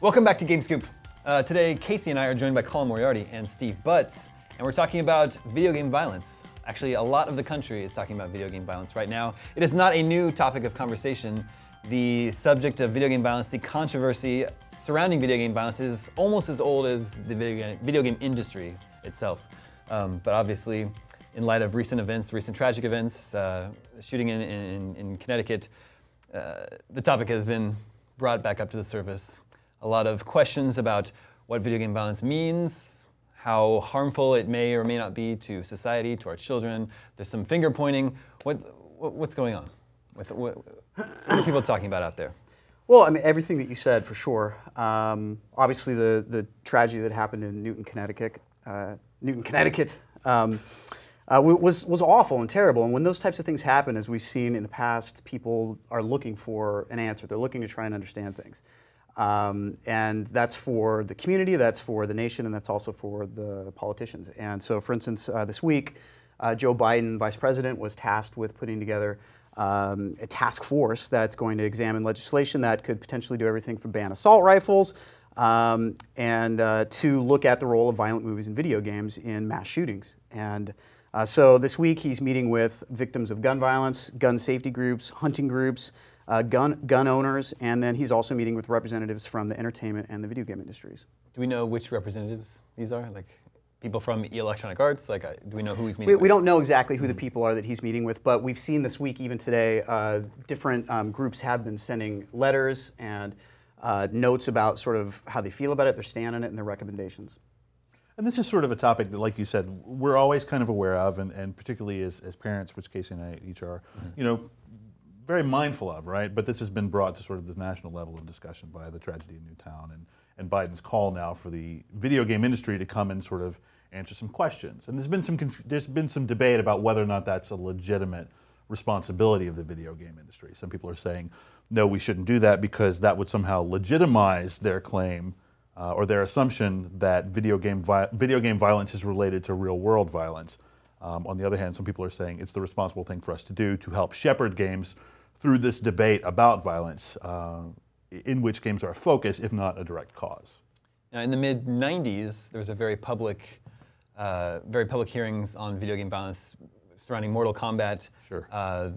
Welcome back to Game Scoop. Today, Casey and I are joined by Colin Moriarty and Steve Butts, and we're talking about video game violence. Actually, a lot of the country is talking about video game violence right now. It is not a new topic of conversation. The subject of video game violence, the controversy surrounding video game violence is almost as old as the video game industry itself. But obviously, in light of recent events, recent tragic events, shooting in Connecticut, the topic has been brought back up to the surface. A lot of questions about what video game violence means, how harmful it may or may not be to society, to our children. There's some finger pointing. What's going on? What are people talking about out there? Well, I mean, everything that you said, for sure. Obviously, the tragedy that happened in Newton, Connecticut, was awful and terrible. And when those types of things happen, as we've seen in the past, people are looking for an answer. They're looking to try and understand things. And that's for the community, that's for the nation, and that's also for the politicians. And so, for instance, this week, Joe Biden, Vice President, was tasked with putting together a task force that's going to examine legislation that could potentially do everything from ban assault rifles and to look at the role of violent movies and video games in mass shootings. And so this week he's meeting with victims of gun violence, gun safety groups, hunting groups, gun owners, and then he's also meeting with representatives from the entertainment and the video game industries. Do we know which representatives these are? Like people from Electronic Arts? Like, do we know who he's meeting with? We don't know exactly who the people are that he's meeting with, but we've seen this week, even today, different groups have been sending letters and notes about sort of how they feel about it, their stand on it, and their recommendations. And this is sort of a topic that, like you said, we're always kind of aware of, and particularly as parents, which Casey and I each are, you know, very mindful of, right? But this has been brought to sort of this national level of discussion by the tragedy in Newtown and Biden's call now for the video game industry to come and sort of answer some questions. And there's been some debate about whether or not that's a legitimate responsibility of the video game industry. Some people are saying, no, we shouldn't do that because that would somehow legitimize their claim or their assumption that video game violence is related to real-world violence. On the other hand, some people are saying it's the responsible thing for us to do to help shepherd games through this debate about violence, in which games are a focus, if not a direct cause. Now, in the mid-90s, there was a very public hearings on video game violence surrounding Mortal Kombat. Sure. I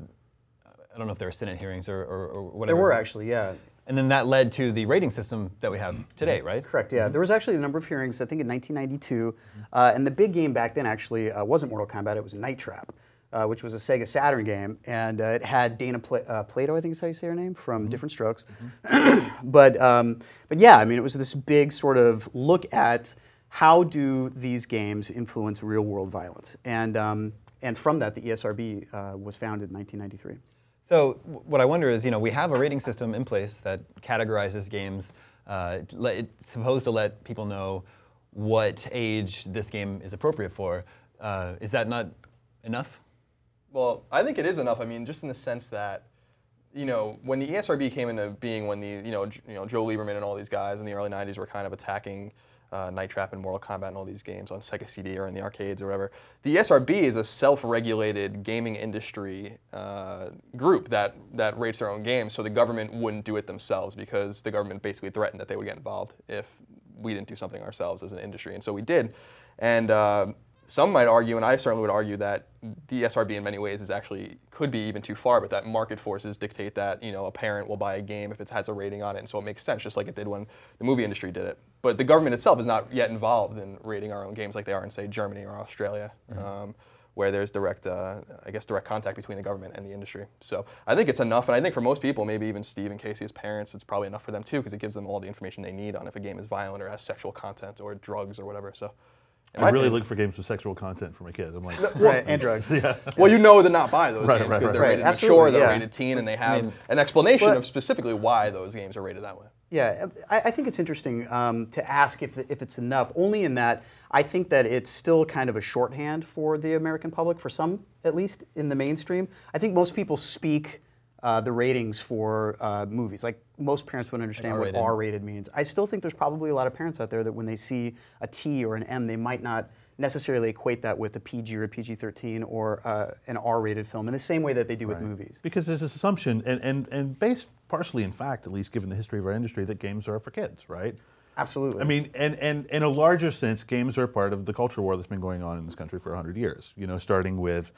don't know if there were Senate hearings or whatever. There were actually, yeah. And then that led to the rating system that we have today, right? Correct, yeah. There was actually a number of hearings, I think in 1992, and the big game back then actually wasn't Mortal Kombat, it was Night Trap, which was a Sega Saturn game, and it had Dana Plato, I think is how you say her name, from Different Strokes. But yeah, I mean, it was this big sort of look at how do these games influence real-world violence, and from that, the ESRB was founded in 1993. So what I wonder is, you know, we have a rating system in place that categorizes games. It's supposed to let people know what age this game is appropriate for. Is that not enough? Well, I think it is enough. I mean, just in the sense that, you know, when the ESRB came into being, when the Joe Lieberman and all these guys in the early '90s were kind of attacking Night Trap and Mortal Kombat and all these games on Sega CD or in the arcades or whatever. The ESRB is a self-regulated gaming industry group that rates their own games, so the government wouldn't do it themselves because the government basically threatened that they would get involved if we didn't do something ourselves as an industry, and so we did. And some might argue, and I certainly would argue, that the ESRB in many ways could be even too far, but that market forces dictate that, you know, a parent will buy a game if it has a rating on it, and so it makes sense, just like it did when the movie industry did it. But the government itself is not yet involved in rating our own games like they are in, say, Germany or Australia, where there's direct contact between the government and the industry. So I think it's enough, and I think for most people, maybe even Steve and Casey as parents, it's probably enough for them too, because it gives them all the information they need on if a game is violent or has sexual content or drugs or whatever. So. I really look for games with sexual content for my kids. I'm like, right, and drugs. Yeah. Well, you know to not buy those games because they're rated mature, they're rated teen, and they have an explanation of specifically why those games are rated that way. Yeah, I think it's interesting to ask if it's enough, only in that I think that it's still kind of a shorthand for the American public, for some at least in the mainstream. I think most people speak the ratings for movies. Like most parents would understand what R-rated means. I still think there's probably a lot of parents out there that when they see a T or an M, they might not necessarily equate that with a PG or a PG-13 or an R-rated film in the same way that they do with movies. Because there's this assumption, and based partially in fact, at least given the history of our industry, that games are for kids, right? Absolutely. I mean, and in a larger sense, games are part of the culture war that's been going on in this country for 100 years. You know, starting with,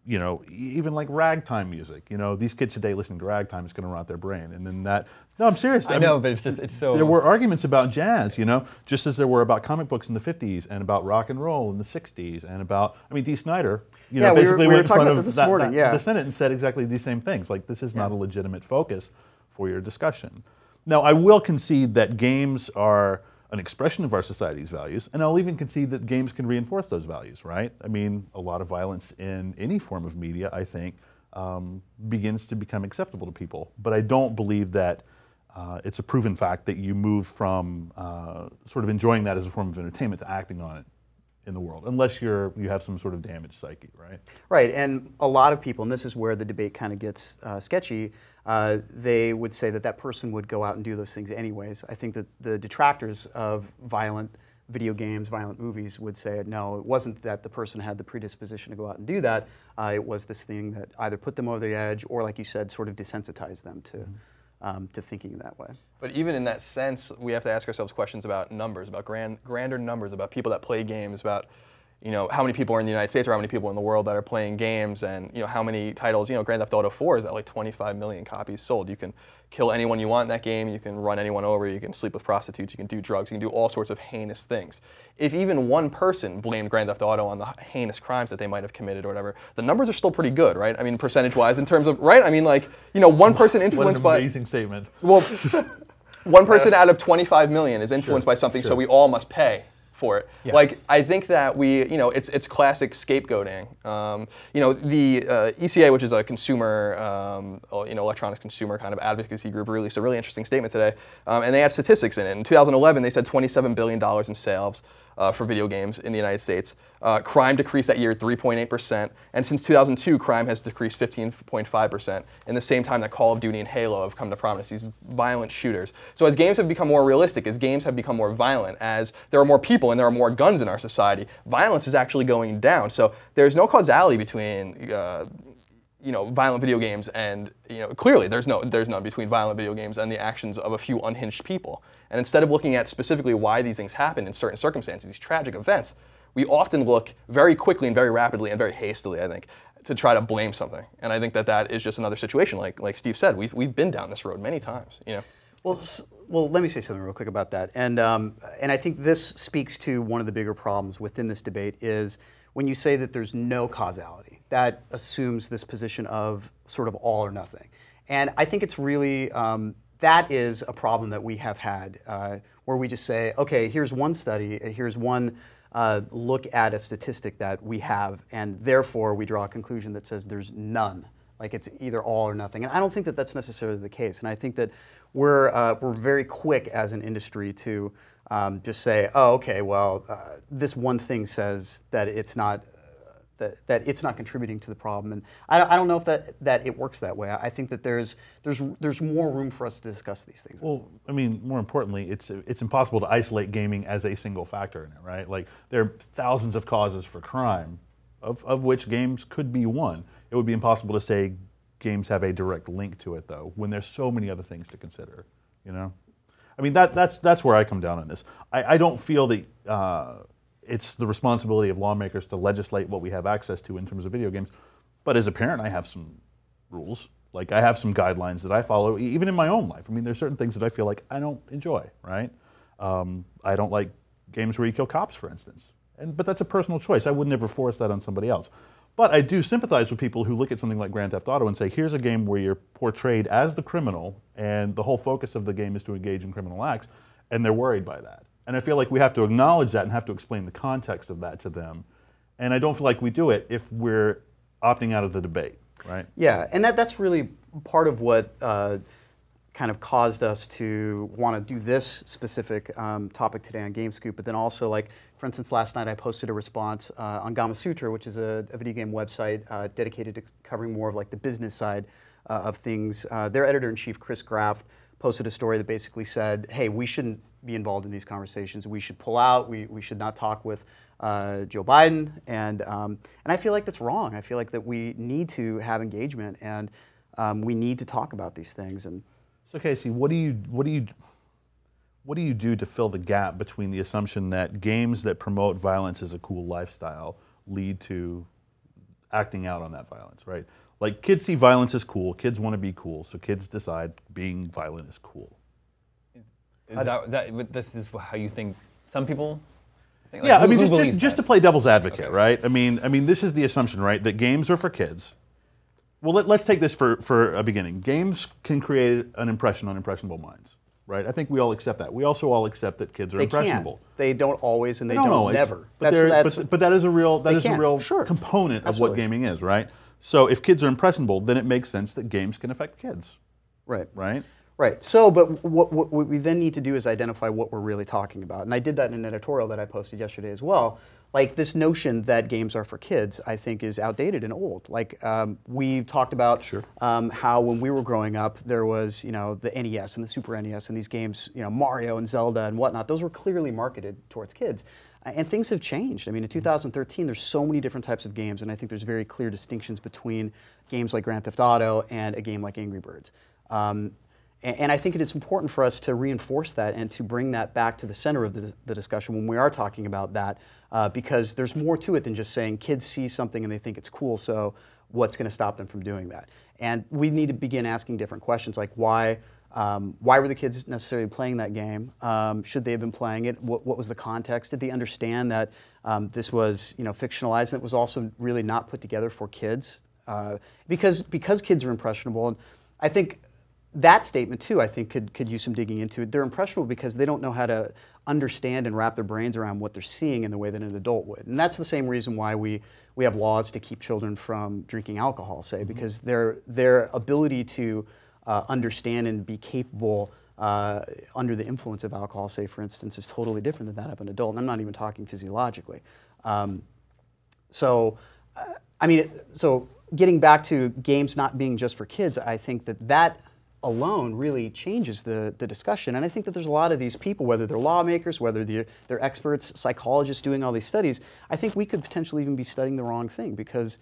you know, even like ragtime music. You know, these kids today listening to ragtime is going to rot their brain, and then that. No, I'm serious. I know, but it's so. There were arguments about jazz, you know, just as there were about comic books in the 50s and about rock and roll in the 60s and about. I mean, Dee Snider, you know, basically went in front of the Senate and said exactly these same things. Like, this is not a legitimate focus for your discussion. Now, I will concede that games are an expression of our society's values, and I'll even concede that games can reinforce those values, right? I mean, a lot of violence in any form of media, I think, begins to become acceptable to people. But I don't believe that it's a proven fact that you move from sort of enjoying that as a form of entertainment to acting on it in the world, unless you have some sort of damaged psyche, right? Right, and a lot of people, and this is where the debate kind of gets sketchy, they would say that that person would go out and do those things anyways. I think that the detractors of violent video games, violent movies would say, no, it wasn't that the person had the predisposition to go out and do that. It was this thing that either put them over the edge or, like you said, sort of desensitized them to thinking that way. But even in that sense, we have to ask ourselves questions about numbers, about grander numbers, about people that play games, about, you know, how many people are in the United States or how many people in the world that are playing games, and, you know, how many titles. You know, Grand Theft Auto 4 is at like 25 million copies sold. You can kill anyone you want in that game, you can run anyone over, you can sleep with prostitutes, you can do drugs, you can do all sorts of heinous things. If even one person blamed Grand Theft Auto on the heinous crimes that they might have committed or whatever, the numbers are still pretty good, right? I mean, percentage-wise, in terms of, right? I mean, like, you know, one person influenced by— What an amazing statement. Well, one person out of 25 million is influenced by something, so we all must pay for it. Yeah. Like, I think that you know, it's classic scapegoating. You know, the ECA, which is a consumer, you know, electronics consumer kind of advocacy group, released a really interesting statement today, and they had statistics in it. In 2011, they said $27 billion in sales for video games in the United States. Crime decreased that year 3.8%, and since 2002, crime has decreased 15.5%. In the same time that Call of Duty and Halo have come to prominence, these violent shooters. So as games have become more realistic, as games have become more violent, as there are more people and there are more guns in our society, violence is actually going down. So there's no causality between you know, violent video games and, you know, clearly there's none between violent video games and the actions of a few unhinged people. And instead of looking at specifically why these things happen in certain circumstances, these tragic events, we often look very quickly and very rapidly and very hastily, I think, to try to blame something. And I think that that is just another situation. Like Steve said, we've been down this road many times, you know. Well, let me say something real quick about that. And I think this speaks to one of the bigger problems within this debate is when you say that there's no causality. That assumes this position of sort of all or nothing. And I think it's really, that is a problem that we have had, where we just say, okay, here's one study, here's one look at a statistic that we have, and therefore we draw a conclusion that says there's none. Like it's either all or nothing. And I don't think that that's necessarily the case. And I think that we're very quick as an industry to just say, oh, okay, well, this one thing says that it's not that it's not contributing to the problem, and I don't know if that it works that way. I think that there's more room for us to discuss these things. Well, I mean, more importantly, it's impossible to isolate gaming as a single factor in it, right? Like there are thousands of causes for crime, of which games could be one. It would be impossible to say games have a direct link to it, though, when there's so many other things to consider. You know, I mean that's where I come down on this. I don't feel that it's the responsibility of lawmakers to legislate what we have access to in terms of video games. But as a parent, I have some rules. Like I have some guidelines that I follow, even in my own life. I mean, there's certain things that I feel like I don't enjoy, right? I don't like games where you kill cops, for instance. But that's a personal choice. I would never force that on somebody else. But I do sympathize with people who look at something like Grand Theft Auto and say, here's a game where you're portrayed as the criminal, and the whole focus of the game is to engage in criminal acts, and they're worried by that. And I feel like we have to acknowledge that and have to explain the context of that to them. And I don't feel like we do it if we're opting out of the debate, right? Yeah, and that's really part of what kind of caused us to want to do this specific topic today on GameScoop, but then also, like, for instance, last night I posted a response on Gama Sutra, which is a video game website dedicated to covering more of like the business side of things. Their editor-in-chief, Chris Graff, posted a story that basically said, hey, we shouldn't be involved in these conversations. We should pull out. We should not talk with Joe Biden, and I feel like that's wrong. I feel like that we need to have engagement, and we need to talk about these things. And so, Casey, what do you do to fill the gap between the assumption that games that promote violence as a cool lifestyle lead to acting out on that violence, right? Like, kids see violence as cool, kids want to be cool, so kids decide being violent is cool. This is how you think some people think? Like, yeah, I mean, just to play devil's advocate, okay. right? I mean, this is the assumption, right, that games are for kids. Well, let's take this for a beginning. Games can create an impression on impressionable minds, right? I think we all accept that. we also all accept that kids are impressionable. They don't always, and they don't don't always, never. But that is a real Sure. component of Absolutely. what gaming is, right? So if kids are impressionable, then it makes sense that games can affect kids, Right. right? Right. So, but what we then need to do is identify what we're really talking about. And I did that in an editorial that I posted yesterday as well. Like, this notion that games are for kids, I think, is outdated and old. Like, we talked about how when we were growing up, there was, the NES and the Super NES and these games, Mario and Zelda and whatnot. Those were clearly marketed towards kids. And things have changed. I mean, in 2013, there's so many different types of games, and I think there's very clear distinctions between games like Grand Theft Auto and a game like Angry Birds. And I think it is important for us to reinforce that and to bring that back to the center of the discussion when we are talking about that, because there's more to it than just saying kids see something and they think it's cool, so what's going to stop them from doing that? And we need to begin asking different questions, like why were the kids necessarily playing that game? Should they have been playing it? What was the context? Did they understand that this was fictionalized and it was also really not put together for kids? Because kids are impressionable, and I think that statement too, I think, could use some digging into it. They're impressionable because they don't know how to understand and wrap their brains around what they're seeing in the way that an adult would. And that's the same reason why we have laws to keep children from drinking alcohol, say, because their ability to understand and be capable under the influence of alcohol, say, for instance, is totally different than that of an adult. And I'm not even talking physiologically. So getting back to games not being just for kids, I think that alone really changes the discussion. And I think that there's a lot of these people, whether they're lawmakers, whether they're experts, psychologists doing all these studies, I think we could potentially even be studying the wrong thing because,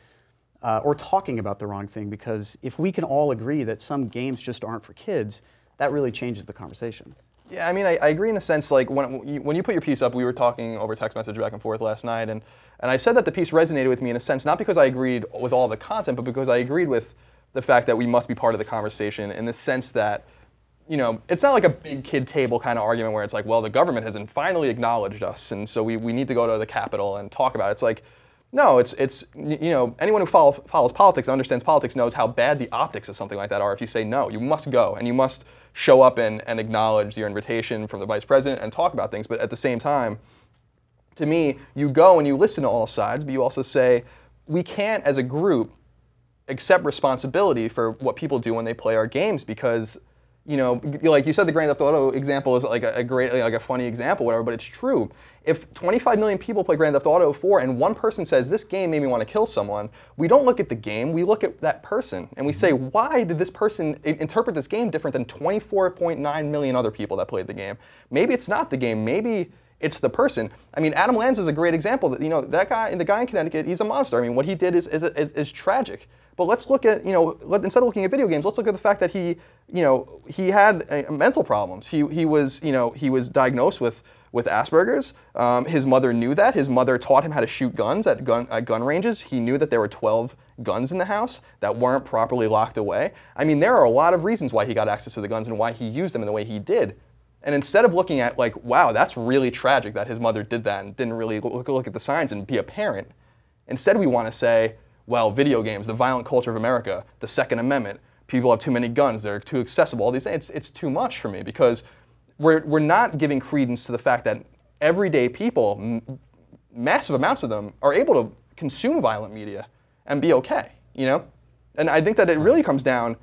or talking about the wrong thing, because if we can all agree that some games just aren't for kids, that really changes the conversation. Yeah, I mean, I agree in the sense, like, when you put your piece up, we were talking over text message back and forth last night, and I said that the piece resonated with me in a sense, not because I agreed with all the content, but because I agreed with the fact that we must be part of the conversation in the sense that, it's not like a big kid table kind of argument where it's like, well, the government hasn't finally acknowledged us, and so we need to go to the Capitol and talk about it. It's like, no, it's anyone who follows politics and understands politics knows how bad the optics of something like that are if you say no. You must go, and you must show up and acknowledge your invitation from the vice president and talk about things. But at the same time, to me, you go and you listen to all sides, but you also say, we can't, as a group, accept responsibility for what people do when they play our games, because like you said, the Grand Theft Auto example is like a great, like a funny example, whatever, but it's true. If 25 million people play Grand Theft Auto 4 and one person says, this game made me want to kill someone, we don't look at the game, we look at that person, and we say, why did this person interpret this game different than 24.9 million other people that played the game? Maybe it's not the game, maybe it's the person. I mean, Adam Lanza is a great example. That the guy in Connecticut, he's a monster. I mean, what he did is tragic. But let's look at, instead of looking at video games, let's look at the fact that he had mental problems. He was diagnosed with Asperger's. His mother knew that. His mother taught him how to shoot guns at gun ranges. He knew that there were 12 guns in the house that weren't properly locked away. I mean, there are a lot of reasons why he got access to the guns and why he used them in the way he did. And instead of looking at like, wow, that's really tragic that his mother did that and didn't really look at the signs and be a parent, instead we want to say, well, video games, the violent culture of America, the Second Amendment, people have too many guns, they're too accessible, all these things, it's too much for me, because we're not giving credence to the fact that everyday people, massive amounts of them, are able to consume violent media and be okay, And I think that it really comes down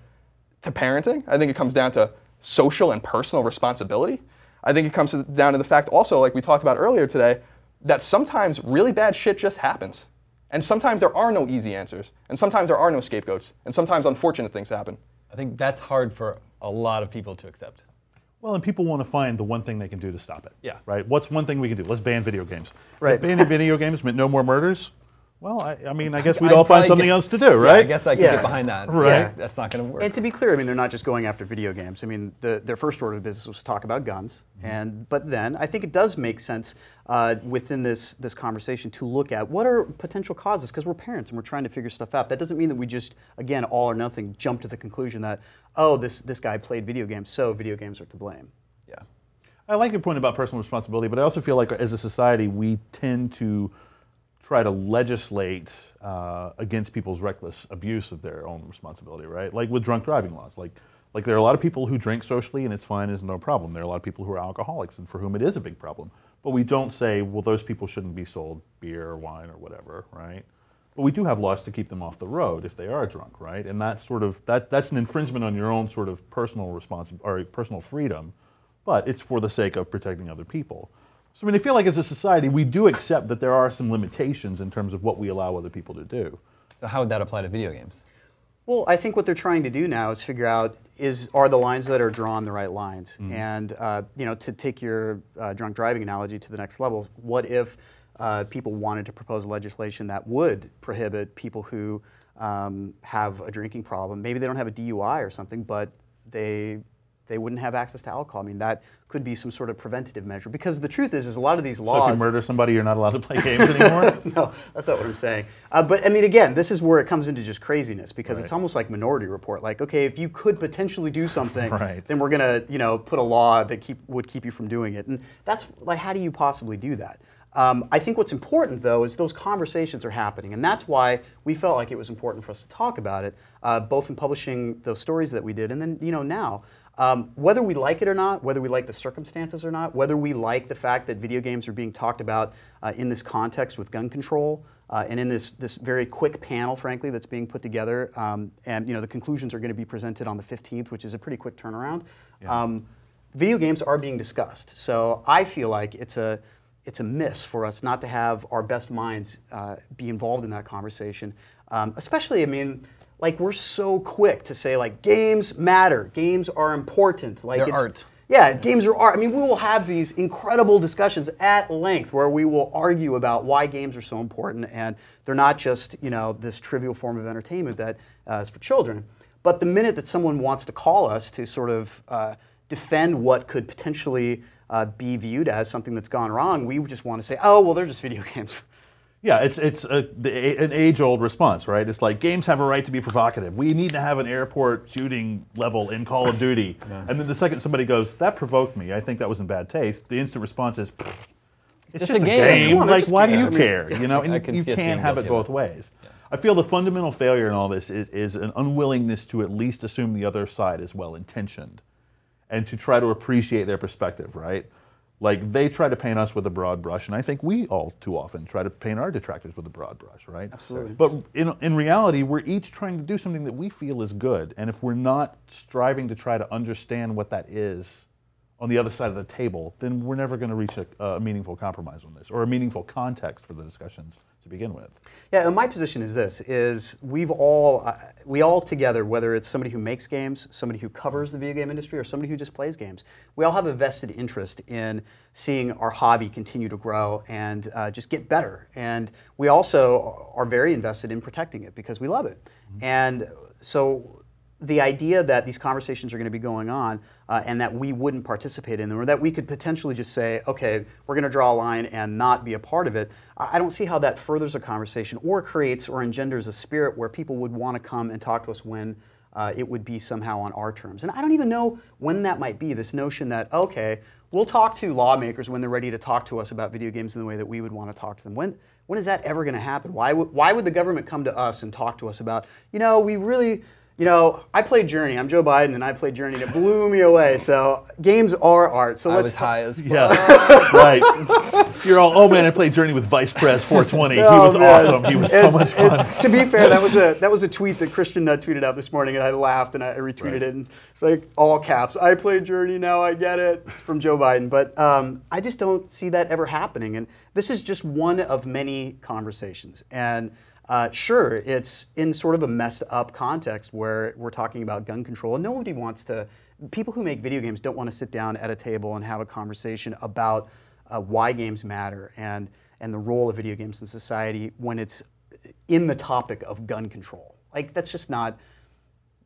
to parenting. I think it comes down to social and personal responsibility. I think it comes down to the fact also, like we talked about earlier today, that sometimes really bad shit just happens. And sometimes there are no easy answers. And sometimes there are no scapegoats. And sometimes unfortunate things happen. I think that's hard for a lot of people to accept. Well, and people want to find the one thing they can do to stop it. Yeah. Right? What's one thing we can do? Let's ban video games. Right. If banning video games meant no more murders, well, I mean, I guess we'd I'd all find probably something guess- else to do, Yeah, right? I guess I can Yeah. get behind that. Right. Yeah, that's not going to work. And to be clear, I mean, they're not just going after video games. I mean, their first order of business was to talk about guns. But then I think it does make sense within this conversation to look at what are potential causes, because we're parents and we're trying to figure stuff out. That doesn't mean that we just, again, all or nothing, jump to the conclusion that, oh, this guy played video games, so video games are to blame. Yeah. I like your point about personal responsibility, but I also feel like as a society, we tend to try to legislate against people's reckless abuse of their own responsibility, right? Like with drunk driving laws. Like there are a lot of people who drink socially and it's fine, it's no problem. There are a lot of people who are alcoholics and for whom it is a big problem. But we don't say, well, those people shouldn't be sold beer or wine or whatever, right? But we do have laws to keep them off the road if they are drunk, right? And that's sort of, that's an infringement on your own sort of personal or personal freedom, but it's for the sake of protecting other people. So I mean, I feel like as a society, we do accept that there are some limitations in terms of what we allow other people to do. So how would that apply to video games? Well, I think what they're trying to do now is figure out are the lines that are drawn the right lines? And you know, to take your drunk driving analogy to the next level, what if people wanted to propose legislation that would prohibit people who have a drinking problem? Maybe they don't have a DUI or something, but they wouldn't have access to alcohol. I mean, that could be some sort of preventative measure. Because the truth is a lot of these laws... So if you murder somebody, you're not allowed to play games anymore? No, that's not what I'm saying. But I mean, again, this is where it comes into just craziness, because Right. it's almost like Minority Report. Like, okay, if you could potentially do something, Right. then we're going to, put a law that would keep you from doing it. And that's like, how do you possibly do that? I think what's important, though, is those conversations are happening. And that's why we felt like it was important for us to talk about it, both in publishing those stories that we did and then, now. Whether we like it or not, whether we like the circumstances or not, whether we like the fact that video games are being talked about in this context with gun control, and in this very quick panel, frankly, that's being put together, and the conclusions are going to be presented on the 15th, which is a pretty quick turnaround. Yeah. Video games are being discussed, so I feel like it's a miss for us not to have our best minds be involved in that conversation, especially, I mean. Like, we're so quick to say, like, games matter, games are important. Like, They're art. Yeah, games are art. I mean, we will have these incredible discussions at length where we will argue about why games are so important, and they're not just, this trivial form of entertainment that is for children. But the minute that someone wants to call us to sort of defend what could potentially be viewed as something that's gone wrong, we just want to say, oh, well, they're just video games. Yeah, it's an age-old response, right? It's like, games have a right to be provocative. We need to have an airport shooting level in Call of Duty. Yeah. And then the second somebody goes, that provoked me, I think that was in bad taste, the instant response is, it's just a game. On, like, why do you I mean, care? And you can't have it both ways. Yeah. I feel the fundamental failure in all this is an unwillingness to at least assume the other side is well-intentioned and to try to appreciate their perspective, right? Like, they try to paint us with a broad brush, and I think we all too often try to paint our detractors with a broad brush, right? Absolutely. But in reality, we're each trying to do something that we feel is good, and if we're not striving to try to understand what that is on the other side of the table, then we're never going to reach a meaningful compromise on this, or a meaningful context for the discussions to begin with. Yeah, and my position is this, we all together, whether it's somebody who makes games, somebody who covers the video game industry, or somebody who just plays games, we all have a vested interest in seeing our hobby continue to grow and just get better. And we also are very invested in protecting it because we love it. Mm-hmm. And so the idea that these conversations are going to be going on and that we wouldn't participate in them, or that we could potentially just say, okay, we're going to draw a line and not be a part of it, I don't see how that furthers a conversation or creates or engenders a spirit where people would want to come and talk to us when it would be somehow on our terms. And I don't even know when that might be, this notion that, okay, we'll talk to lawmakers when they're ready to talk to us about video games in the way that we would want to talk to them. When is that ever going to happen? Why would the government come to us and talk to us about, we really... I played Journey. I'm Joe Biden, and I played Journey, and it blew me away. So games are art. So I was high as fuck. Yeah, right. You're all, oh man, I played Journey with Vice Pres 420. He was awesome. He was so much fun. To be fair, that was a tweet that Christian tweeted out this morning, and I laughed and I retweeted it. And it's like all caps. I played Journey. Now I get it from Joe Biden. But I just don't see that ever happening. And this is just one of many conversations. And sure, it's in sort of a messed up context where we're talking about gun control, and nobody wants to People who make video games don't want to sit down at a table and have a conversation about why games matter and the role of video games in society when it's in the topic of gun control. Like, that's just not,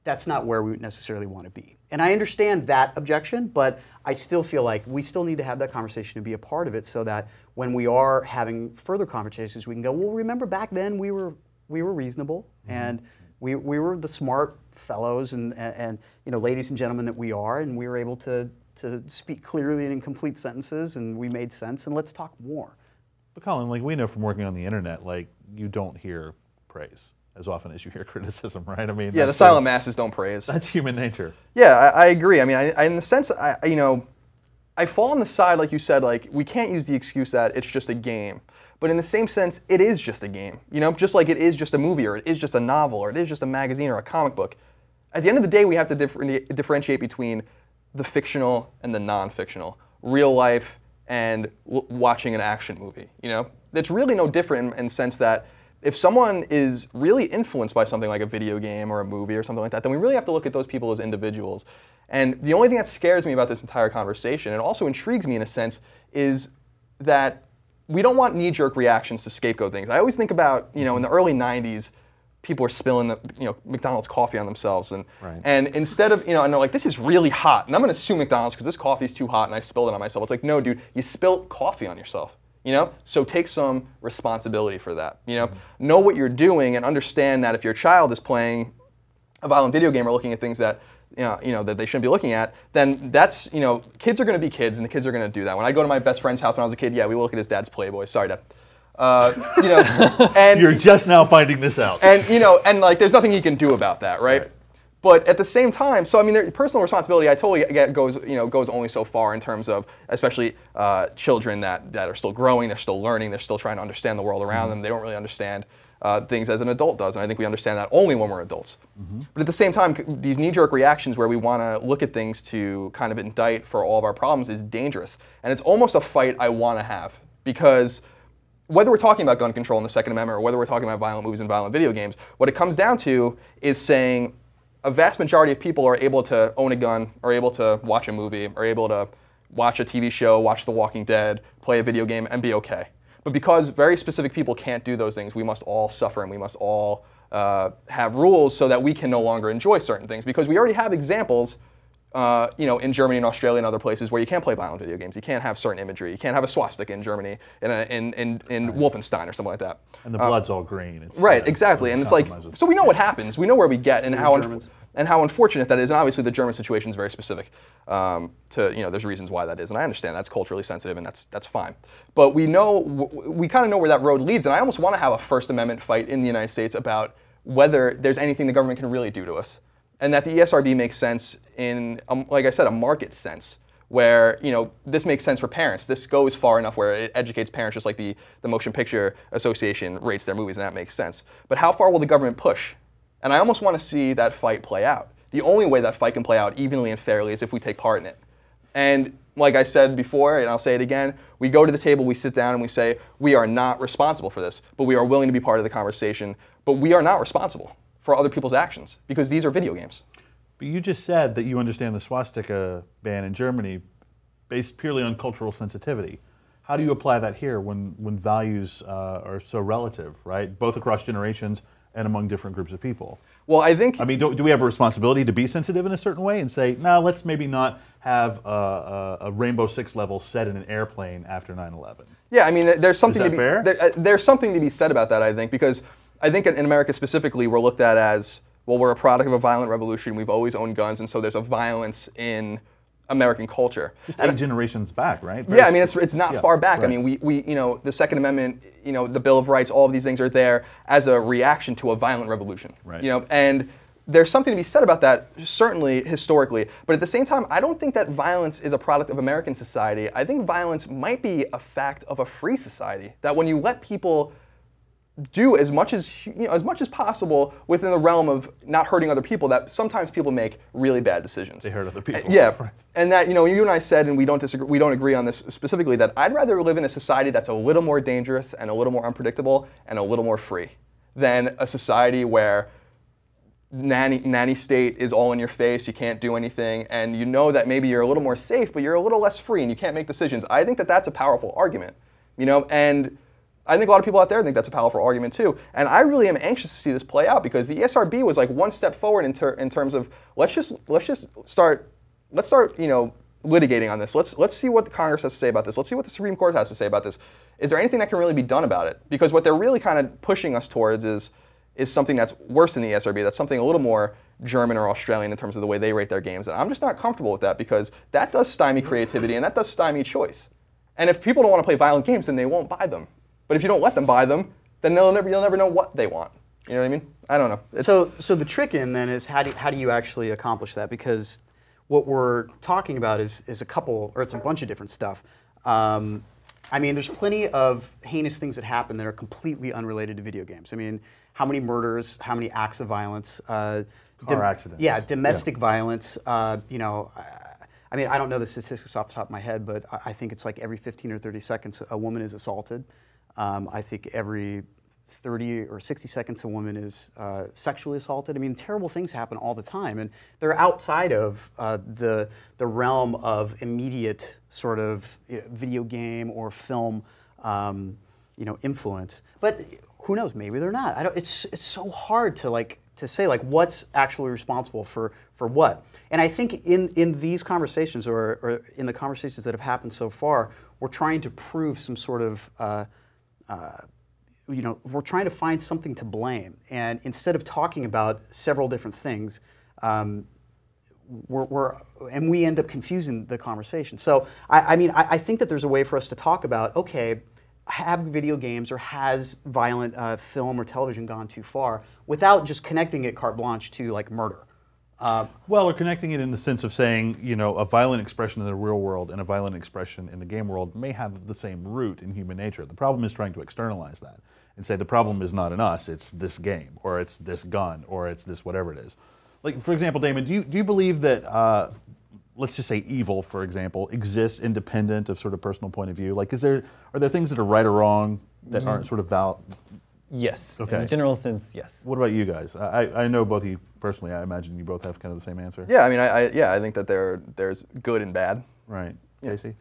that's not where we necessarily want to be. And I understand that objection, but I still feel like we still need to have that conversation and be a part of it so that when we are having further conversations, we can go, well, remember back then we were reasonable and we were the smart fellows and you know, ladies and gentlemen that we are, and we were able to speak clearly and in complete sentences, and we made sense, and let's talk more. But Colin, like, we know from working on the internet, like, you don't hear praise as often as you hear criticism, right? I mean, yeah, the silent masses don't praise. That's human nature. Yeah, I agree. I mean, in the sense, you know, I fall on the side, like you said, like, we can't use the excuse that it's just a game. But in the same sense, it is just a game. You know, just like it is just a movie, or it is just a novel, or it is just a magazine or a comic book. At the end of the day, we have to differentiate between the fictional and the non-fictional, real life and watching an action movie. You know, it's really no different in the sense that if someone is really influenced by something like a video game or a movie or something like that, then we really have to look at those people as individuals. And the only thing that scares me about this entire conversation, and also intrigues me in a sense, is that we don't want knee-jerk reactions to scapegoat things. I always think about, you know, in the early 90s, people were spilling the, you know, McDonald's coffee on themselves, and and instead of, you know, and they're like, this is really hot, and I'm going to sue McDonald's because this coffee is too hot and I spilled it on myself. It's like, no, dude, you spilled coffee on yourself. You know, so take some responsibility for that. You know, know what you're doing and understand that if your child is playing a violent video game or looking at things that you know that they shouldn't be looking at, then that's, you know, kids are going to be kids, and the kids are going to do that. When I go to my best friend's house when I was a kid, yeah, we will look at his dad's Playboy. Sorry, Dad. You know, and you're just now finding this out. And you know, and like, there's nothing he can do about that, right? But at the same time, so I mean, personal responsibility, I totally get goes only so far in terms of, especially children that are still growing, they're still learning, they're still trying to understand the world around them. They don't really understand things as an adult does, and I think we understand that only when we're adults. But at the same time, these knee-jerk reactions where we want to look at things to kind of indict for all of our problems is dangerous, and it's almost a fight I want to have, because whether we're talking about gun control in the Second Amendment or whether we're talking about violent movies and violent video games, what it comes down to is saying a vast majority of people are able to own a gun, are able to watch a movie, are able to watch a TV show, watch The Walking Dead, play a video game, and be okay. But because very specific people can't do those things, we must all suffer and we must all have rules so that we can no longer enjoy certain things. Because we already have examples, you know, in Germany and Australia and other places where you can't play violent video games. You can't have certain imagery. You can't have a swastika in Germany, in Wolfenstein or something like that. And the blood's all green. It's, right, exactly. And it's like, so we know what happens. We know where we get and how unfortunate that is. And obviously the German situation is very specific to, you know, there's reasons why that is. And I understand that's culturally sensitive, and that's fine. But we know, we kind of know where that road leads. And I almost want to have a First Amendment fight in the United States about whether there's anything the government can really do to us. And that the ESRB makes sense in, like I said, a market sense, where, you know, this makes sense for parents. This goes far enough where it educates parents, just like the Motion Picture Association rates their movies, and that makes sense. But how far will the government push? And I almost want to see that fight play out. The only way that fight can play out evenly and fairly is if we take part in it. And like I said before, and I'll say it again, we go to the table, we sit down, and we say, we are not responsible for this, but we are willing to be part of the conversation, but we are not responsible for other people's actions, because these are video games. But you just said that you understand the swastika ban in Germany based purely on cultural sensitivity. How do you apply that here when values are so relative, right? Both across generations and among different groups of people. Well, I think... I mean, do we have a responsibility to be sensitive in a certain way and say, no, let's maybe not have a Rainbow Six level set in an airplane after 9/11? Yeah, I mean, there's something Is that fair? There's something to be said about that, I think, because I think in America specifically, we're looked at as, well, we're a product of a violent revolution. We've always owned guns, and so there's a violence in American culture. Just 8 generations back, right? Yeah, I mean, it's not far back. Right. I mean, we you know, the Second Amendment, you know, the Bill of Rights, all of these things are there as a reaction to a violent revolution. Right. You know, and there's something to be said about that, certainly historically. But at the same time, I don't think that violence is a product of American society. I think violence might be a fact of a free society. That when you let people do as much as possible within the realm of not hurting other people, that sometimes people make really bad decisions. They hurt other people. Yeah, Right. And that, you know, you and I said, and we don't agree on this specifically, that I'd rather live in a society that's a little more dangerous and a little more unpredictable and a little more free than a society where nanny state is all in your face, you can't do anything, and you know that maybe you're a little more safe, but you're a little less free and you can't make decisions. I think that that's a powerful argument, you know, and I think a lot of people out there think that's a powerful argument too. And I really am anxious to see this play out because the ESRB was like one step forward in terms of let's start you know, litigating on this. Let's see what the Congress has to say about this. Let's see what the Supreme Court has to say about this. Is there anything that can really be done about it? Because what they're really kind of pushing us towards is something that's worse than the ESRB. That's something a little more German or Australian in terms of the way they rate their games. And I'm just not comfortable with that because that does stymie creativity and that does stymie choice. And if people don't want to play violent games, then they won't buy them. But if you don't let them buy them, then you'll never know what they want. You know what I mean? I don't know. So the trick in then is how do you actually accomplish that? Because what we're talking about is a couple, or it's a bunch of different stuff. I mean, there's plenty of heinous things that happen that are completely unrelated to video games. I mean, how many murders, how many acts of violence, car accidents. Yeah, domestic violence. You know, I mean, I don't know the statistics off the top of my head, but I think it's like every 15 or 30 seconds a woman is assaulted. I think every 30 or 60 seconds a woman is sexually assaulted. I mean, terrible things happen all the time, and they're outside of the realm of immediate sort of, you know, video game or film, you know, influence. But who knows? Maybe they're not. I don't. It's so hard to say like what's actually responsible for what. And I think in these conversations or in the conversations that have happened so far, we're trying to prove some sort of you know, we're trying to find something to blame, and instead of talking about several different things, and we end up confusing the conversation. So I mean, I think that there's a way for us to talk about, okay, have video games or has violent film or television gone too far, without just connecting it carte blanche to like murder. Well, or connecting it in the sense of saying, you know, a violent expression in the real world and a violent expression in the game world may have the same root in human nature. The problem is trying to externalize that and say the problem is not in us, it's this game, or it's this gun, or it's this whatever it is. Like, for example, Damon, do you believe that, let's just say evil, for example, exists independent of sort of personal point of view? Like, are there things that are right or wrong that aren't sort of valid? Yes. Okay. In a general sense, yes. What about you guys? I know both of you personally. I imagine you both have kind of the same answer. Yeah, I mean, I think that there's good and bad. Right. Casey?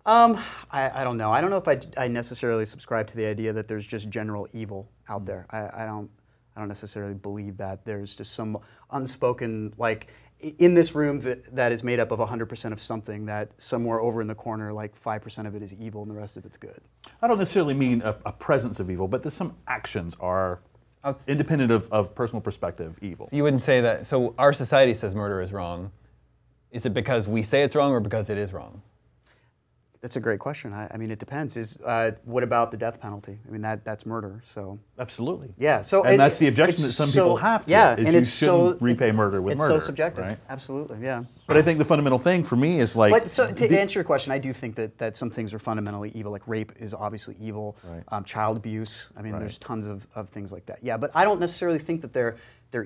I don't know. I don't know if I necessarily subscribe to the idea that there's just general evil out there. I don't necessarily believe that. There's just some unspoken, like, in this room that is made up of 100% of something, that somewhere over in the corner, like 5% of it is evil and the rest of it's good. I don't necessarily mean a presence of evil, but that some actions are independent of personal perspective evil. So you wouldn't say that, so our society says murder is wrong. Is it because we say it's wrong or because it is wrong? That's a great question. I mean, it depends. What about the death penalty? I mean, that's murder. So absolutely. Yeah. So and that's the objection that some people have to. Yeah, is and you it's shouldn't repay murder with murder. It's so subjective. Right? Absolutely. Yeah. But I think the fundamental thing for me is like. But so to answer your question, I do think that some things are fundamentally evil. Like rape is obviously evil. Right. Child abuse. I mean, Right. there's tons of things like that. Yeah. But I don't necessarily think that they're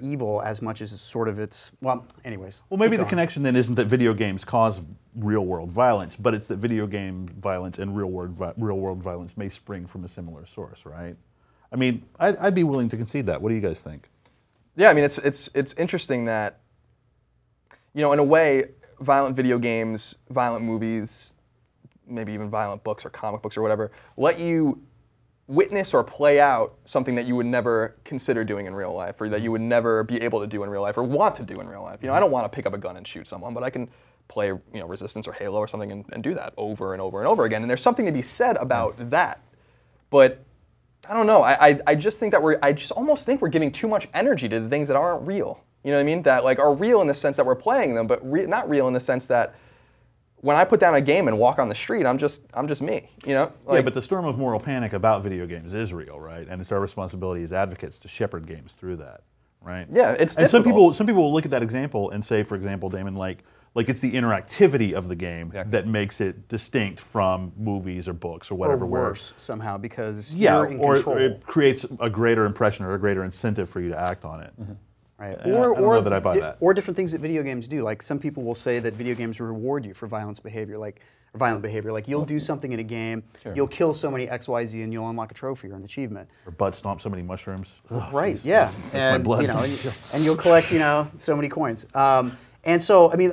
evil as much as sort of it's, well, anyways. Well, maybe the connection then isn't that video games cause real world violence, but it's that video game violence and real world violence may spring from a similar source, right? I mean, I'd be willing to concede that. What do you guys think? Yeah, I mean, it's interesting that, you know, in a way, violent video games, violent movies, maybe even violent books or comic books or whatever, let you witness or play out something that you would never consider doing in real life, or that you would never be able to do in real life, or want to do in real life. You know, I don't want to pick up a gun and shoot someone, but I can play, you know, Resistance or Halo or something and do that over and over and over again. And there's something to be said about that. But I don't know. I just think that I just almost think we're giving too much energy to the things that aren't real. You know what I mean? That like are real in the sense that we're playing them, but not real in the sense that when I put down a game and walk on the street, I'm just me, you know? Like, yeah, but the storm of moral panic about video games is real, right? And it's our responsibility as advocates to shepherd games through that, right? Yeah, it's and difficult. some people will look at that example and say, for example, Damon, like it's the interactivity of the game that makes it distinct from movies or books or whatever. Or worse somehow, because yeah, you're in control. Or it creates a greater impression or a greater incentive for you to act on it. Mm-hmm. Right. I don't know that I buy that. Or different things that video games do. Like some people will say that video games reward you for violence behavior. Like violent behavior. Like you'll do something in a game, you'll kill so many XYZ, and you'll unlock a trophy or an achievement. Or butt stomp so many mushrooms. Ugh, Right. geez, Yeah. that's my blood. You know, and you'll collect so many coins. And so I mean,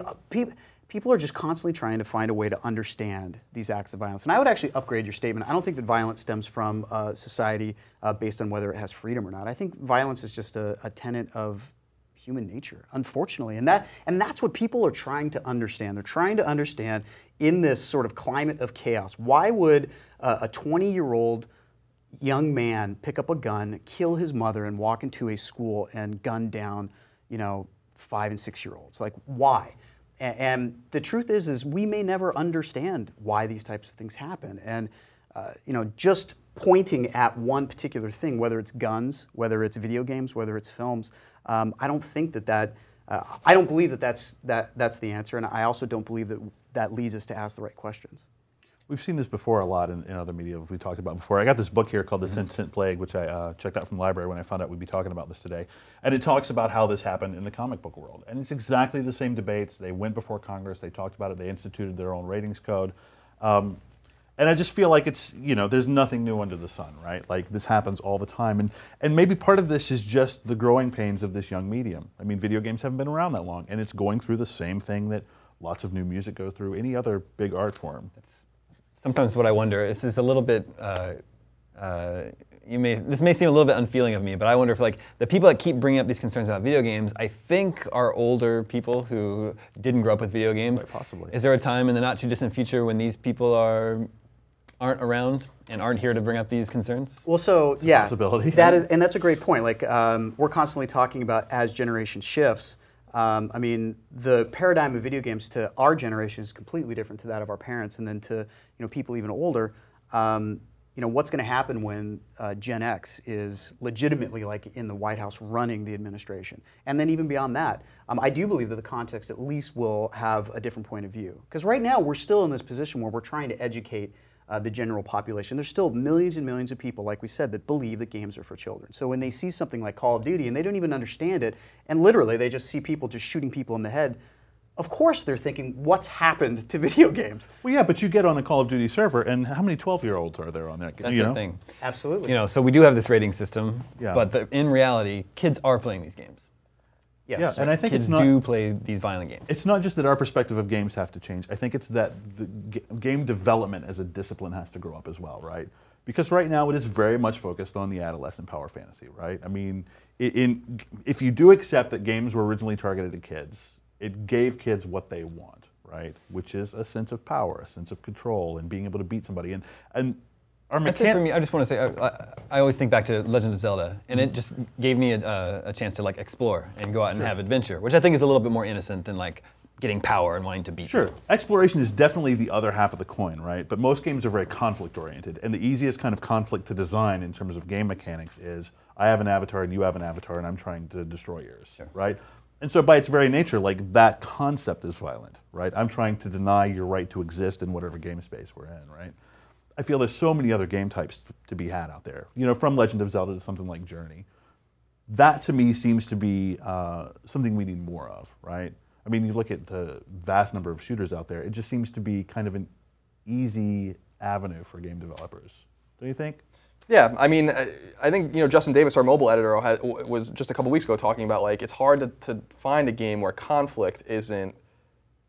people are just constantly trying to find a way to understand these acts of violence. And I would actually upgrade your statement. I don't think that violence stems from society based on whether it has freedom or not. I think violence is just a tenet of human nature, unfortunately. And that's what people are trying to understand. They're trying to understand in this sort of climate of chaos, why would a 20-year-old young man pick up a gun, kill his mother, and walk into a school and gun down, 5- and 6-year-olds? Like, why? And the truth is we may never understand why these types of things happen. And just pointing at one particular thing, whether it's guns, whether it's video games, whether it's films, I don't think I don't believe that that's the answer, and I also don't believe that leads us to ask the right questions. We've seen this before a lot in other media we talked about before. I got this book here called The Sentient Plague, which I checked out from the library when I found out we'd be talking about this today. And it talks about how this happened in the comic book world. And it's exactly the same debates. They went before Congress, they talked about it, they instituted their own ratings code. And I just feel like it's, there's nothing new under the sun, right? Like this happens all the time. And maybe part of this is just the growing pains of this young medium. I mean, video games haven't been around that long, and it's going through the same thing that lots of new music go through, any other big art form. Sometimes what I wonder, this is a little bit, this may seem a little bit unfeeling of me, but I wonder if like the people that keep bringing up these concerns about video games, I think are older people who didn't grow up with video games. Quite possibly. Is there a time in the not too distant future when these people aren't around and aren't here to bring up these concerns? Well, so It's a yeah, possibility. and that's a great point. Like we're constantly talking about as generation shifts. I mean, the paradigm of video games to our generation is completely different to that of our parents, and then to people even older. What's going to happen when Gen X is legitimately like in the White House running the administration, and then even beyond that, I do believe that the context at least will have a different point of view. Because right now we're still in this position where we're trying to educate the general population. There's still millions and millions of people, like we said, that believe that games are for children. So when they see something like Call of Duty and they don't even understand it, and literally they just see people just shooting people in the head, of course they're thinking, what's happened to video games? Well, yeah, but you get on a Call of Duty server, and how many 12-year-olds are there on there? That's the thing. Absolutely. So we do have this rating system, Yeah. but in reality, kids are playing these games. Yes. Yeah, and I think Kids it's not, do play these violent games. It's not just that our perspective of games have to change. I think it's that the game development as a discipline has to grow up as well, right? Because right now it is very much focused on the adolescent power fantasy, right? I mean, if you do accept that games were originally targeted at kids, it gave kids what they want, right? Which is a sense of power, a sense of control, and being able to beat somebody. And our That's it for me. I just want to say, I always think back to Legend of Zelda, and it just gave me a chance to like explore and go out and have adventure, which I think is a little bit more innocent than like getting power and wanting to beat Sure. people. Exploration is definitely the other half of the coin, right? But most games are very conflict-oriented, and the easiest kind of conflict to design in terms of game mechanics is I have an avatar and you have an avatar, and I'm trying to destroy yours, right? And so by its very nature, like that concept is violent, right? I'm trying to deny your right to exist in whatever game space we're in, right? I feel there's so many other game types to be had out there. From Legend of Zelda to something like Journey. That to me seems to be something we need more of, right? I mean, you look at the vast number of shooters out there, it just seems to be kind of an easy avenue for game developers. Don't you think? Yeah, I mean, I think Justin Davis, our mobile editor, was just a couple weeks ago talking about like it's hard to find a game where conflict isn't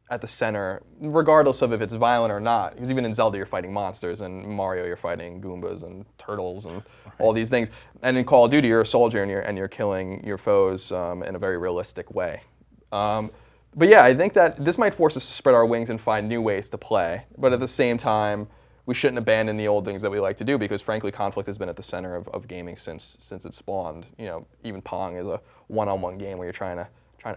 at the center, regardless of if it's violent or not. Because even in Zelda, you're fighting monsters, and Mario, you're fighting Goombas and turtles and all these things. And in Call of Duty, you're a soldier and you're killing your foes in a very realistic way. But yeah, I think that this might force us to spread our wings and find new ways to play. But at the same time, we shouldn't abandon the old things that we like to do, because frankly, conflict has been at the center of gaming since it spawned. Even Pong is a one-on-one game where you're trying to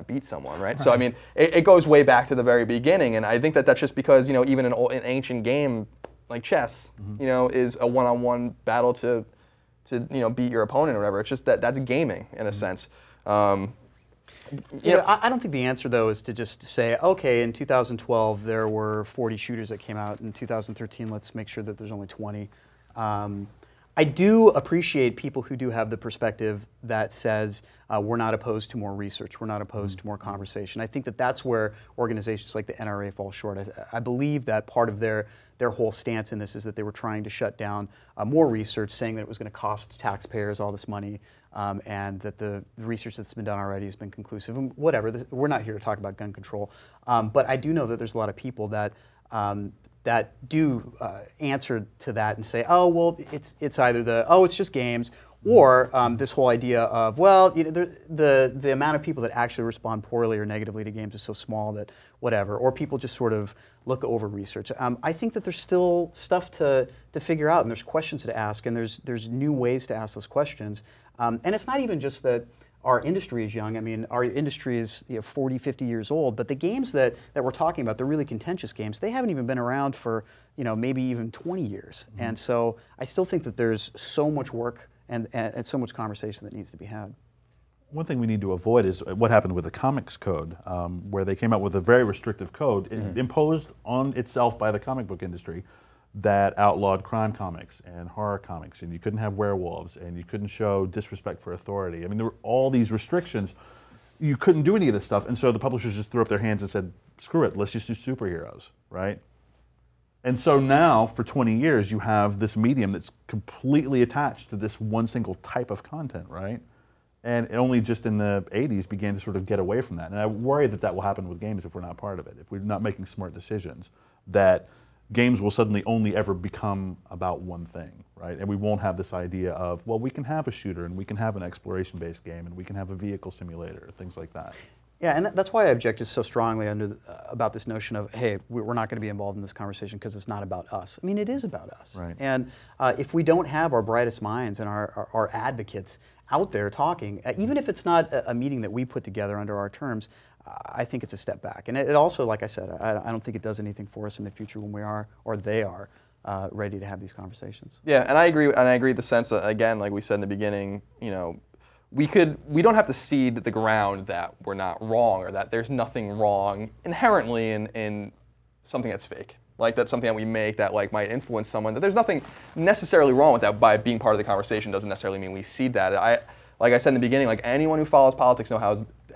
beat someone, right? So I mean, it goes way back to the very beginning, and I think that that's just because even an ancient game like chess, is a one-on-one battle to beat your opponent or whatever. It's just that's gaming in a sense. I don't think the answer, though, is to just say, okay, in 2012 there were 40 shooters that came out. In 2013, let's make sure that there's only 20. I I do appreciate people who do have the perspective that says we're not opposed to more research, we're not opposed to more conversation. I think that that's where organizations like the NRA fall short. I believe that part of their whole stance in this is that they were trying to shut down more research, saying that it was going to cost taxpayers all this money, and that the research that's been done already has been conclusive. And whatever, we're not here to talk about gun control, but I do know that there's a lot of people that do answer to that and say, oh, well, it's either it's just games, or this whole idea of, well, the amount of people that actually respond poorly or negatively to games is so small that whatever, or people just sort of look over research. I think that there's still stuff to figure out, and there's questions to ask, and there's new ways to ask those questions. And it's not even just that our industry is young. I mean, our industry is 40, 50 years old, but the games that we're talking about, the really contentious games, they haven't even been around for maybe even 20 years. Mm-hmm. And so I still think that there's so much work and so much conversation that needs to be had. One thing we need to avoid is what happened with the comics code, where they came out with a very restrictive code imposed on itself by the comic book industry that outlawed crime comics and horror comics, and you couldn't have werewolves, and you couldn't show disrespect for authority. I mean, there were all these restrictions. You couldn't do any of this stuff, and so the publishers just threw up their hands and said, screw it, let's just do superheroes, right? And so now, for 20 years, you have this medium that's completely attached to this one single type of content, right? And it only just in the 80s began to sort of get away from that. And I worry that that will happen with games if we're not part of it, if we're not making smart decisions, that games will suddenly only ever become about one thing, right? And we won't have this idea of, well, we can have a shooter, and we can have an exploration-based game, and we can have a vehicle simulator, things like that. Yeah, and that's why I objected so strongly about this notion of, hey, we're not going to be involved in this conversation because it's not about us. I mean, it is about us. Right. And if we don't have our brightest minds and our advocates out there talking, even if it's not a meeting that we put together under our terms, I think it's a step back. And it also, like I said, I don't think it does anything for us in the future when we are, or they are, ready to have these conversations. Yeah, and I agree in the sense that, again, like we said in the beginning, we don't have to cede the ground that we're not wrong, or that there's nothing wrong inherently in something that's fake. Like that's something that we make that like might influence someone. That there's nothing necessarily wrong with that. By being part of the conversation doesn't necessarily mean we cede that. Like I said in the beginning, like anyone who follows politics know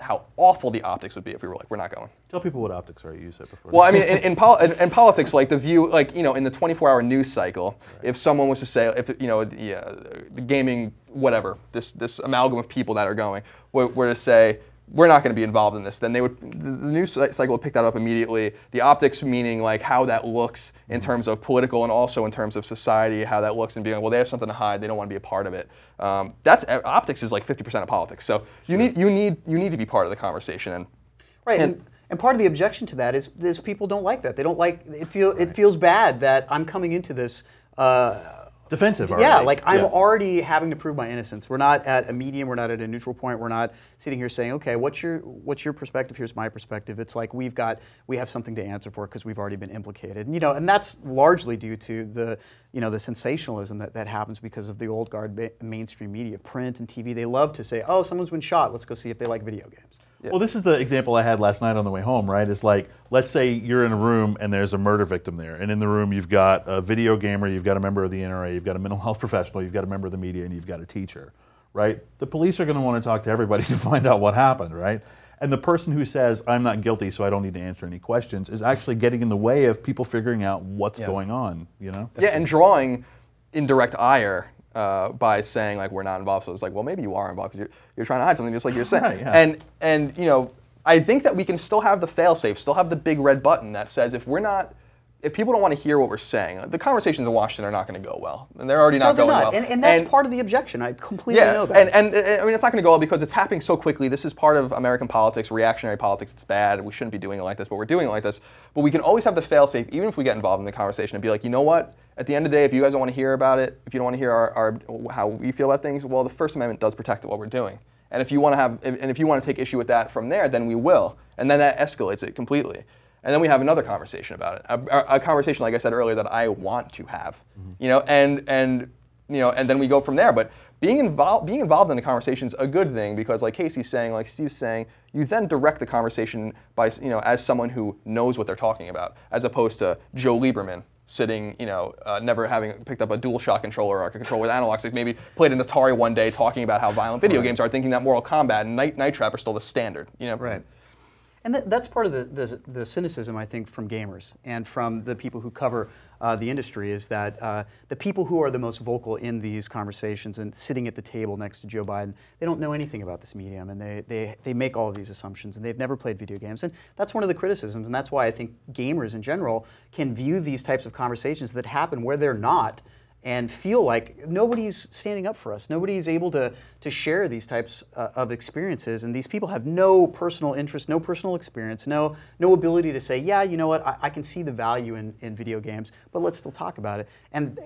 how awful the optics would be if we were like, we're not going. Tell people what optics are. You said before. Well, I mean, in politics, like the view, like in the 24-hour news cycle, right. If someone was to say, if the gaming, whatever, this amalgam of people that are going, were to say, we're not going to be involved in this, then the news cycle would pick that up immediately. The optics meaning like how that looks in terms of political and also in terms of society, how that looks, and being like, well, they have something to hide, they don't want to be a part of it. Optics is like 50% of politics. So sure. you need to be part of the conversation. Right. And part of the objection to that is people don't like that. They don't like it. It feels bad that I'm coming into this. Defensive already. Yeah, like I'm already having to prove my innocence. We're not at a medium, we're not at a neutral point, we're not sitting here saying, okay, what's your perspective, here's my perspective. It's like we have something to answer for because we've already been implicated. And, and that's largely due to the sensationalism that happens because of the old guard mainstream media, print and TV. They love to say, oh, someone's been shot, let's go see if they like video games. Yeah. Well, this is the example I had last night on the way home, right? It's like, let's say you're in a room and there's a murder victim there. And in the room, you've got a video gamer, you've got a member of the NRA, you've got a mental health professional, you've got a member of the media, and you've got a teacher, right? The police are going to want to talk to everybody to find out what happened, right? And the person who says, I'm not guilty, so I don't need to answer any questions, is actually getting in the way of people figuring out what's going on, Yeah, and drawing indirect ire. By saying like we're not involved, so it's like, well, maybe you are involved because you're trying to hide something, just like you're saying. Right, yeah. And I think that we can still have the fail-safe, still have the big red button that says if people don't want to hear what we're saying, the conversations in Washington are not going to go well, and they're already not going well. And that's part of the objection. I completely know that. And I mean, it's not going to go well because it's happening so quickly. This is part of American politics, reactionary politics. It's bad. We shouldn't be doing it like this, but we're doing it like this. But we can always have the fail-safe, even if we get involved in the conversation, and be like, you know what? At the end of the day, if you guys don't want to hear about it, if you don't want to hear how we feel about things, well, the First Amendment does protect what we're doing. And if you want to take issue with that from there, then we will. And then that escalates it completely. And then we have another conversation about it, a conversation, like I said earlier, that I want to have, and then we go from there. But being involved in the conversation is a good thing because, like Casey's saying, like Steve's saying, you then direct the conversation by, as someone who knows what they're talking about, as opposed to Joe Lieberman sitting, never having picked up a DualShock controller or a controller with analog sticks, maybe played an Atari one day talking about how violent video games are, thinking that Mortal Kombat and Night Trap are still the standard. Right. And that's part of the cynicism, I think, from gamers and from the people who cover the industry, is that the people who are the most vocal in these conversations and sitting at the table next to Joe Biden, they don't know anything about this medium, and they make all of these assumptions, and they've never played video games. And that's one of the criticisms, and that's why I think gamers in general can view these types of conversations that happen where they're not, and feel like nobody's standing up for us. Nobody's able to share these types of experiences, and these people have no personal interest, no personal experience, no ability to say, yeah, you know what, I can see the value in video games, but let's still talk about it. And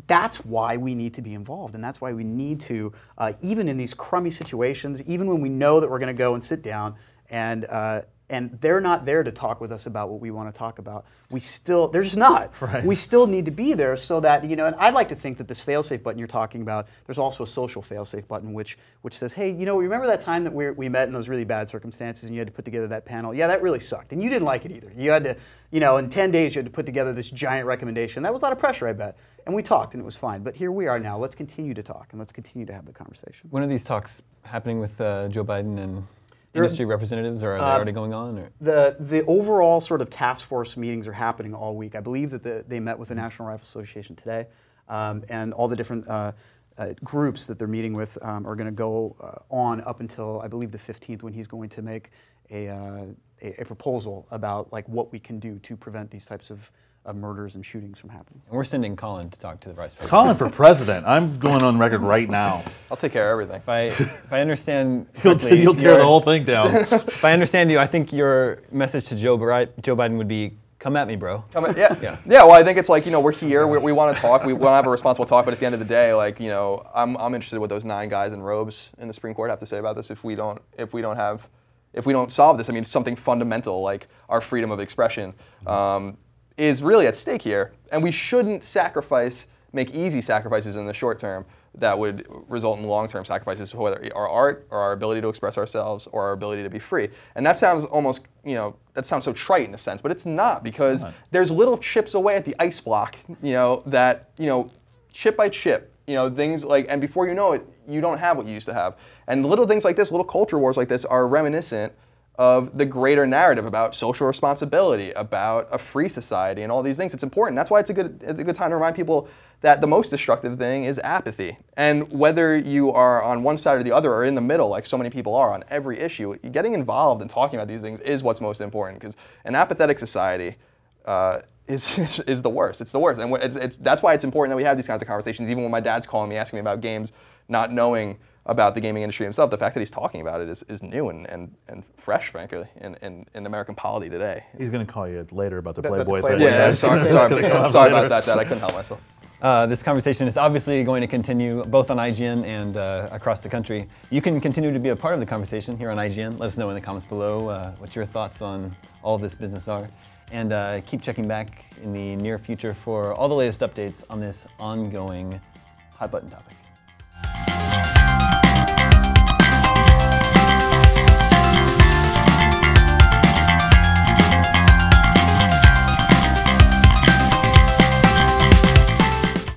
that's why we need to be involved, and that's why we need to, even in these crummy situations, even when we know that we're going to go and sit down and they're not there to talk with us about what we want to talk about. They're just not. Right. We still need to be there so that, and I'd like to think that this fail-safe button you're talking about, there's also a social fail-safe button which says, hey, remember that time that we met in those really bad circumstances and you had to put together that panel? Yeah, that really sucked. And you didn't like it either. You had to, in 10 days you had to put together this giant recommendation. That was a lot of pressure, I bet. And we talked and it was fine. But here we are now. Let's continue to talk and let's continue to have the conversation. When are these talks happening with Joe Biden and industry representatives, or are they already going on? Or? The overall sort of task force meetings are happening all week. I believe that they met with the National Rifle Association today, and all the different groups that they're meeting with are going to go on up until, I believe, the 15th, when he's going to make a proposal about what we can do to prevent these types of murders and shootings from happening. And we're sending Colin to talk to the vice president. Colin for president. I'm going on record right now. I'll take care of everything. If I understand You'll tear the whole thing down. If I understand you, I think your message to Joe Biden would be, come at me, bro. Yeah. Well, I think it's like, we're here, we want to talk, we want to have a responsible talk, but at the end of the day, I'm interested in what those 9 guys in robes in the Supreme Court have to say about this. If we don't solve this, something fundamental like our freedom of expression is really at stake here, and we shouldn't make easy sacrifices in the short term that would result in long-term sacrifices, whether our art or our ability to express ourselves or our ability to be free. And that sounds almost, that sounds so trite in a sense, but it's not, because there's little chips away at the ice block, that, chip by chip, things and before you know it, you don't have what you used to have. And little things like this, little culture wars like this, are reminiscent of the greater narrative about social responsibility, about a free society, and all these things. It's important. That's why it's a good time to remind people that the most destructive thing is apathy. And whether you are on one side or the other, or in the middle, like so many people are on every issue, getting involved and talking about these things is what's most important. Because an apathetic society is the worst. It's the worst. And that's why it's important that we have these kinds of conversations. Even when my dad's calling me, asking me about games, not knowing about the gaming industry himself, the fact that he's talking about it is new and fresh, frankly, in American polity today. He's going to call you later about the Playboy thing. Yeah, sorry about that, Dad. I couldn't help myself. This conversation is obviously going to continue both on IGN and across the country. You can continue to be a part of the conversation here on IGN. Let us know in the comments below what your thoughts on all of this business are. And keep checking back in the near future for all the latest updates on this ongoing hot button topic.